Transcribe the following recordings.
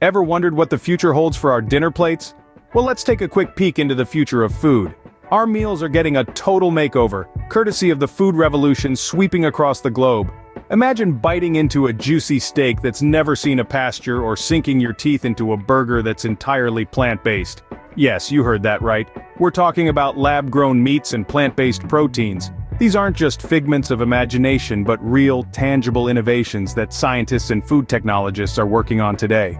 Ever wondered what the future holds for our dinner plates? Well, let's take a quick peek into the future of food. Our meals are getting a total makeover, courtesy of the food revolution sweeping across the globe. Imagine biting into a juicy steak that's never seen a pasture or sinking your teeth into a burger that's entirely plant-based. Yes, you heard that right. We're talking about lab-grown meats and plant-based proteins. These aren't just figments of imagination but real, tangible innovations that scientists and food technologists are working on today.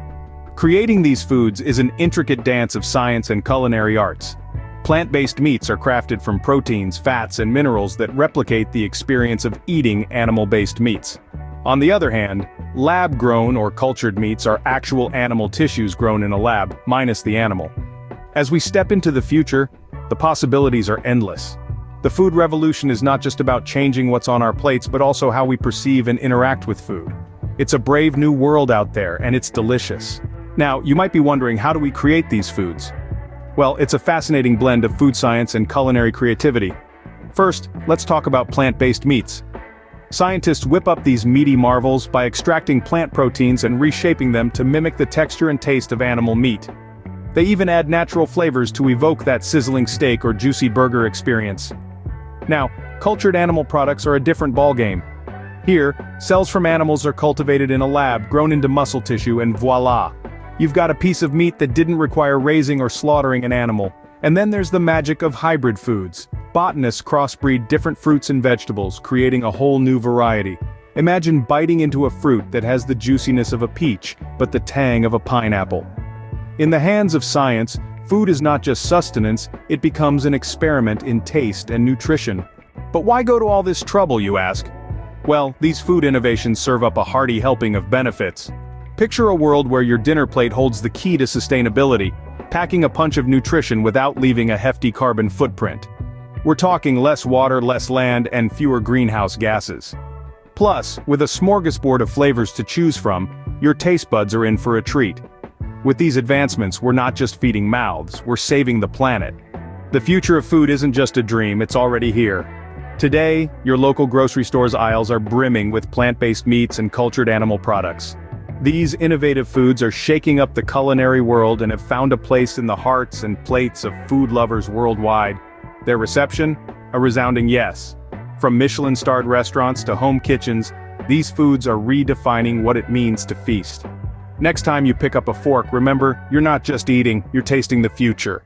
Creating these foods is an intricate dance of science and culinary arts. Plant-based meats are crafted from proteins, fats, and minerals that replicate the experience of eating animal-based meats. On the other hand, lab-grown or cultured meats are actual animal tissues grown in a lab, minus the animal. As we step into the future, the possibilities are endless. The food revolution is not just about changing what's on our plates but also how we perceive and interact with food. It's a brave new world out there, and it's delicious. Now, you might be wondering, how do we create these foods? Well, it's a fascinating blend of food science and culinary creativity. First, let's talk about plant-based meats. Scientists whip up these meaty marvels by extracting plant proteins and reshaping them to mimic the texture and taste of animal meat. They even add natural flavors to evoke that sizzling steak or juicy burger experience. Now, cultured animal products are a different ballgame. Here, cells from animals are cultivated in a lab, grown into muscle tissue, and voila! You've got a piece of meat that didn't require raising or slaughtering an animal. And then there's the magic of hybrid foods. Botanists crossbreed different fruits and vegetables, creating a whole new variety. Imagine biting into a fruit that has the juiciness of a peach, but the tang of a pineapple. In the hands of science, food is not just sustenance, it becomes an experiment in taste and nutrition. But why go to all this trouble, you ask? Well, these food innovations serve up a hearty helping of benefits. Picture a world where your dinner plate holds the key to sustainability, packing a punch of nutrition without leaving a hefty carbon footprint. We're talking less water, less land, and fewer greenhouse gases. Plus, with a smorgasbord of flavors to choose from, your taste buds are in for a treat. With these advancements, we're not just feeding mouths, we're saving the planet. The future of food isn't just a dream, it's already here. Today, your local grocery store's aisles are brimming with plant-based meats and cultured animal products. These innovative foods are shaking up the culinary world and have found a place in the hearts and plates of food lovers worldwide. Their reception? A resounding yes. From Michelin-starred restaurants to home kitchens, these foods are redefining what it means to feast. Next time you pick up a fork, remember, you're not just eating, you're tasting the future.